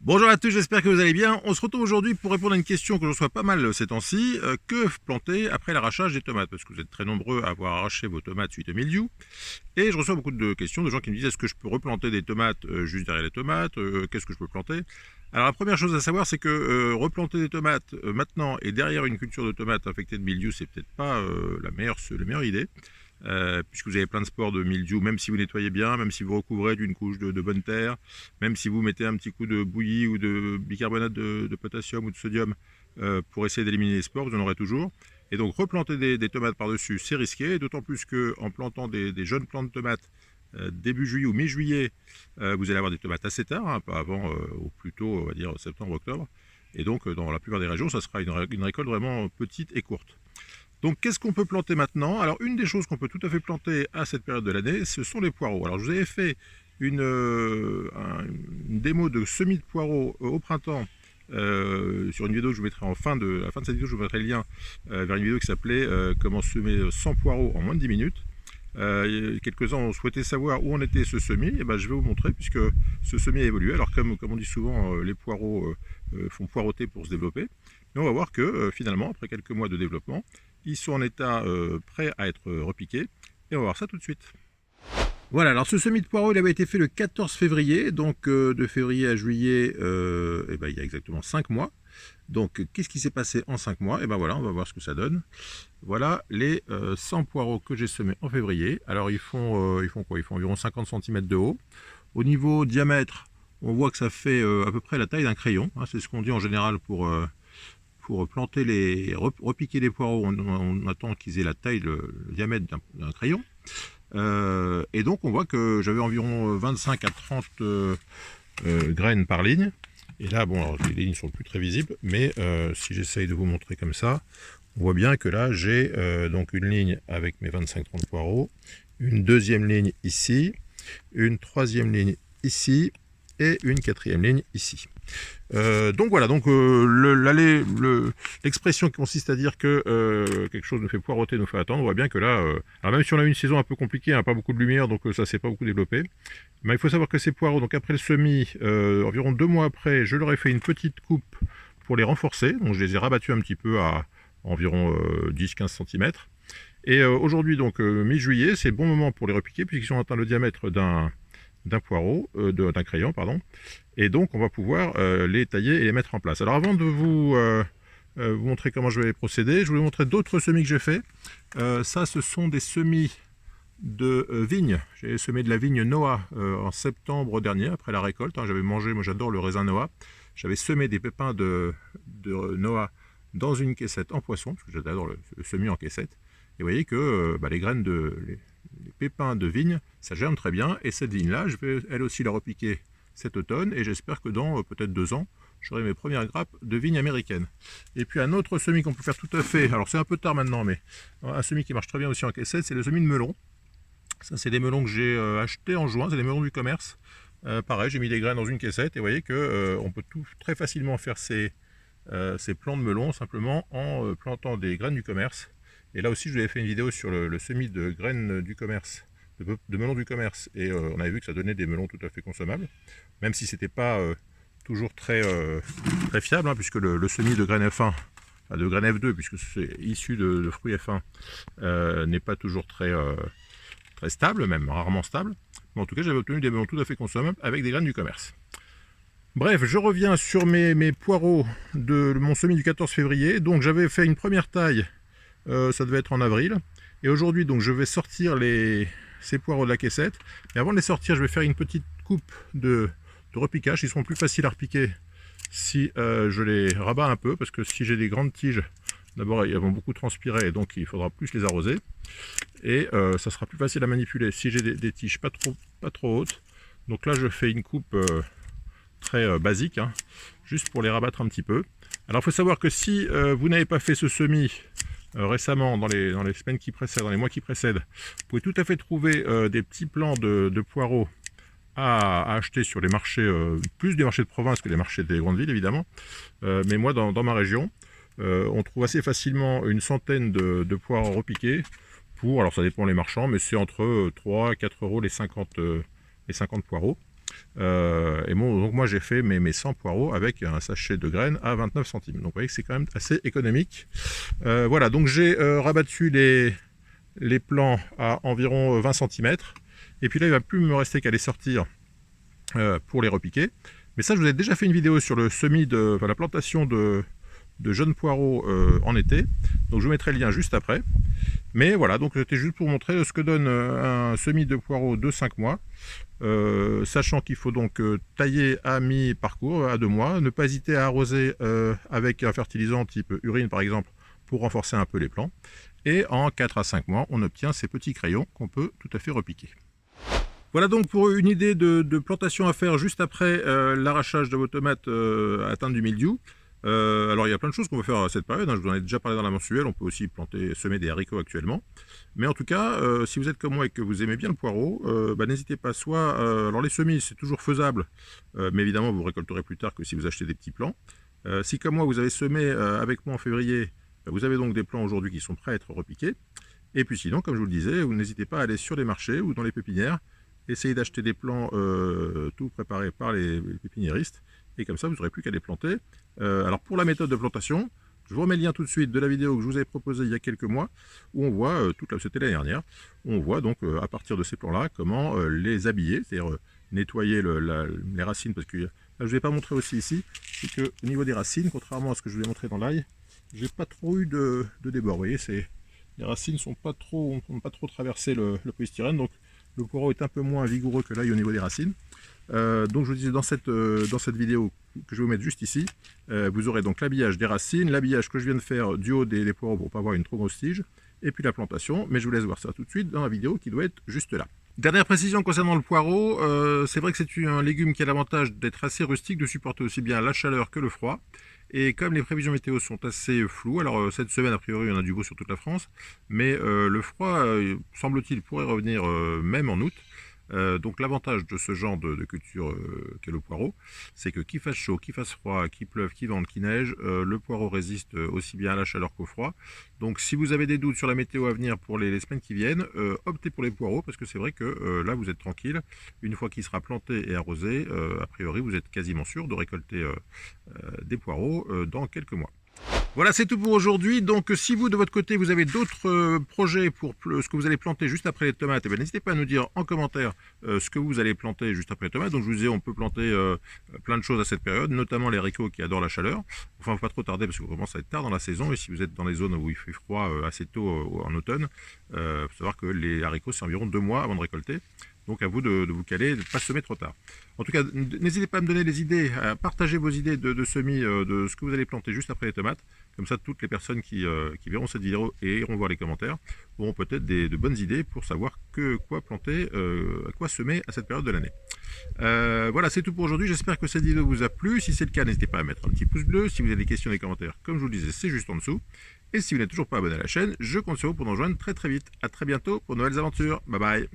Bonjour à tous, j'espère que vous allez bien. On se retrouve aujourd'hui pour répondre à une question que je reçois pas mal ces temps-ci. Que planter après l'arrachage des tomates? Parce que vous êtes très nombreux à avoir arraché vos tomates suite au mildiou. Et je reçois beaucoup de questions de gens qui me disent est-ce que je peux replanter des tomates juste derrière les tomates? Qu'est-ce que je peux planter? Alors la première chose à savoir, c'est que replanter des tomates maintenant et derrière une culture de tomates infectée de mildiou, c'est peut-être pas la meilleure idée. Puisque vous avez plein de spores de mildiou, même si vous nettoyez bien, même si vous recouvrez d'une couche de bonne terre, même si vous mettez un petit coup de bouillie ou de bicarbonate de potassium ou de sodium pour essayer d'éliminer les spores, vous en aurez toujours. Et donc replanter des tomates par-dessus, c'est risqué, d'autant plus qu'en plantant des jeunes plants de tomates début juillet ou mi-juillet, vous allez avoir des tomates assez tard, hein, pas avant ou plutôt, on va dire, septembre-octobre. Et donc, dans la plupart des régions, ça sera une récolte vraiment petite et courte. Donc, qu'est-ce qu'on peut planter maintenant? Alors, une des choses qu'on peut tout à fait planter à cette période de l'année, ce sont les poireaux. Alors, je vous avais fait une démo de semis de poireaux au printemps sur une vidéo que je vous mettrai à la fin de cette vidéo, je vous mettrai le lien vers une vidéo qui s'appelait Comment semer 100 poireaux en moins de 10 minutes. Quelques-uns ont souhaité savoir où en était ce semis, et ben je vais vous montrer puisque ce semis a évolué. Alors comme on dit souvent, les poireaux font poireauter pour se développer. Mais on va voir que finalement, après quelques mois de développement, ils sont en état prêt à être repiqués. Et on va voir ça tout de suite. Voilà, alors ce semis de poireaux, il avait été fait le 14 février, donc de février à juillet, et ben, il y a exactement 5 mois. Donc qu'est-ce qui s'est passé en 5 mois? Et ben voilà, on va voir ce que ça donne. Voilà les 100 poireaux que j'ai semés en février. Alors ils font quoi? Ils font environ 50 cm de haut. Au niveau diamètre, on voit que ça fait à peu près la taille d'un crayon, hein, c'est ce qu'on dit en général pour planter repiquer les poireaux, on attend qu'ils aient la taille, le diamètre d'un crayon. Et donc on voit que j'avais environ 25 à 30 graines par ligne. Et là, bon, alors, les lignes sont plus très visibles, mais si j'essaye de vous montrer comme ça, on voit bien que là, j'ai donc une ligne avec mes 25-30 poireaux, une deuxième ligne ici, une troisième ligne ici, et une quatrième ligne ici. Donc voilà, donc l'expression qui consiste à dire que quelque chose nous fait poireauter, nous fait attendre, on voit bien que là, alors même si on a eu une saison un peu compliquée, hein, pas beaucoup de lumière, donc ça s'est pas beaucoup développé, mais il faut savoir que ces poireaux, donc après le semis, environ 2 mois après, je leur ai fait une petite coupe pour les renforcer, donc je les ai rabattus un petit peu à environ 10-15 cm. Et aujourd'hui, donc mi-juillet, c'est le bon moment pour les repiquer, puisqu'ils ont atteint le diamètre d'un poireau, d'un crayon, pardon. Et donc, on va pouvoir les tailler et les mettre en place. Alors, avant de vous montrer comment je vais procéder, je vais vous montrer d'autres semis que j'ai fait. Ça, ce sont des semis de vigne. J'ai semé de la vigne Noah en septembre dernier, après la récolte. Hein, j'avais mangé, moi j'adore le raisin Noah. J'avais semé des pépins de Noah dans une caissette en poisson, parce que j'adore le semis en caissette. Et vous voyez que les graines les pépins de vigne, ça germe très bien. Et cette vigne-là, je vais elle aussi la repiquer cet automne. Et j'espère que dans peut-être 2 ans, j'aurai mes premières grappes de vigne américaine. Et puis un autre semis qu'on peut faire tout à fait, alors c'est un peu tard maintenant, mais un semis qui marche très bien aussi en caissette, c'est le semis de melon. Ça, c'est des melons que j'ai achetés en juin, c'est des melons du commerce. Pareil, j'ai mis des graines dans une caissette et vous voyez que on peut très facilement faire ces plants de melons simplement en plantant des graines du commerce. Et là aussi, je vous avais fait une vidéo sur le semis de graines du commerce, de melons du commerce, et on avait vu que ça donnait des melons tout à fait consommables, même si c'était pas toujours très fiable, hein, puisque le semis de graines F1, enfin de graines F2, puisque c'est issu de fruits F1, n'est pas toujours très stable, même rarement stable. Mais en tout cas, j'avais obtenu des melons tout à fait consommables avec des graines du commerce. Bref, je reviens sur mes poireaux de mon semis du 14 février. Donc j'avais fait une première taille, ça devait être en avril. Et aujourd'hui, donc je vais sortir ces poireaux de la caissette. Mais avant de les sortir, je vais faire une petite coupe de repiquage. Ils seront plus faciles à repiquer si je les rabats un peu, parce que si j'ai des grandes tiges, d'abord elles vont beaucoup transpirer, et donc il faudra plus les arroser. Et ça sera plus facile à manipuler si j'ai des tiges pas trop hautes. Donc là, je fais une coupe très basique, hein, juste pour les rabattre un petit peu. Alors il faut savoir que si vous n'avez pas fait ce semis récemment, dans les semaines qui précèdent, dans les mois qui précèdent, vous pouvez tout à fait trouver des petits plants de poireaux à acheter sur les marchés, plus des marchés de province que des marchés des grandes villes évidemment, mais moi dans ma région, on trouve assez facilement une centaine de poireaux repiqués pour, alors ça dépend les marchands, mais c'est entre 3 et 4 euros les 50 poireaux. Et bon, donc moi j'ai fait mes 100 poireaux avec un sachet de graines à 29 centimes. Donc vous voyez que c'est quand même assez économique. Voilà, donc j'ai rabattu les plants à environ 20 cm. Et puis là, il ne va plus me rester qu'à les sortir pour les repiquer. Mais ça, je vous ai déjà fait une vidéo sur le semis enfin, la plantation de jeunes poireaux en été. Donc je vous mettrai le lien juste après. Mais voilà, donc c'était juste pour montrer ce que donne un semis de poireaux de 5 mois. Sachant qu'il faut donc tailler à mi-parcours, à 2 mois. Ne pas hésiter à arroser avec un fertilisant type urine par exemple pour renforcer un peu les plants. Et en 4 à 5 mois, on obtient ces petits crayons qu'on peut tout à fait repiquer. Voilà donc pour une idée de plantation à faire juste après l'arrachage de vos tomates atteintes du mildiou. Alors il y a plein de choses qu'on peut faire à cette période, hein. Je vous en ai déjà parlé dans la mensuelle, on peut aussi semer des haricots actuellement. Mais en tout cas, si vous êtes comme moi et que vous aimez bien le poireau, n'hésitez pas soit... alors les semis c'est toujours faisable, mais évidemment vous récolterez plus tard que si vous achetez des petits plants. Si comme moi vous avez semé avec moi en février, vous avez donc des plants aujourd'hui qui sont prêts à être repiqués. Et puis sinon, comme je vous le disais, vous n'hésitez pas à aller sur les marchés ou dans les pépinières, essayez d'acheter des plants tout préparés par les pépiniéristes, et comme ça vous n'aurez plus qu'à les planter. Alors pour la méthode de plantation, je vous remets le lien tout de suite de la vidéo que je vous avais proposée il y a quelques mois, où on voit, c'était l'année dernière, où on voit donc à partir de ces plants-là comment les habiller, c'est-à-dire nettoyer les racines, parce que là, je ne vous ai pas montré aussi ici, c'est qu'au niveau des racines, contrairement à ce que je vous ai montré dans l'ail, j'ai pas trop eu de débord. Vous voyez, les racines n'ont pas trop traversé le polystyrène, donc le poireau est un peu moins vigoureux que l'ail au niveau des racines. Donc je vous disais dans cette vidéo que je vais vous mettre juste ici, vous aurez donc l'habillage des racines, l'habillage que je viens de faire du haut des poireaux pour ne pas avoir une trop grosse tige, et puis la plantation, mais je vous laisse voir ça tout de suite dans la vidéo qui doit être juste là. Dernière précision concernant le poireau, c'est vrai que c'est un légume qui a l'avantage d'être assez rustique, de supporter aussi bien la chaleur que le froid. Et comme les prévisions météo sont assez floues, alors cette semaine a priori il y en a du beau sur toute la France, mais le froid semble-t-il pourrait revenir même en août. Donc l'avantage de ce genre de culture qu'est le poireau, c'est que qu'il fasse chaud, qu'il fasse froid, qu'il pleuve, qu'il vente, qu'il neige, le poireau résiste aussi bien à la chaleur qu'au froid. Donc si vous avez des doutes sur la météo à venir pour les semaines qui viennent, optez pour les poireaux, parce que c'est vrai que là vous êtes tranquille. Une fois qu'il sera planté et arrosé, a priori vous êtes quasiment sûr de récolter des poireaux dans quelques mois. Voilà, c'est tout pour aujourd'hui. Donc si vous de votre côté vous avez d'autres projets pour ce que vous allez planter juste après les tomates, n'hésitez pas à nous dire en commentaire ce que vous allez planter juste après les tomates. Donc je vous disais, on peut planter plein de choses à cette période, notamment les haricots qui adorent la chaleur. Enfin, faut pas trop tarder parce que vous commencez à être tard dans la saison, et si vous êtes dans les zones où il fait froid assez tôt en automne, faut savoir que les haricots c'est environ 2 mois avant de récolter. Donc à vous de vous caler, de ne pas semer trop tard. En tout cas, n'hésitez pas à me donner des idées, à partager vos idées de semis, de ce que vous allez planter juste après les tomates. Comme ça, toutes les personnes qui verront cette vidéo et iront voir les commentaires auront peut-être de bonnes idées pour savoir quoi planter, quoi semer à cette période de l'année. Voilà, c'est tout pour aujourd'hui. J'espère que cette vidéo vous a plu. Si c'est le cas, n'hésitez pas à mettre un petit pouce bleu. Si vous avez des questions, des commentaires, comme je vous le disais, c'est juste en dessous. Et si vous n'êtes toujours pas abonné à la chaîne, je compte sur vous pour nous rejoindre très vite. A très bientôt pour de nouvelles aventures. Bye bye.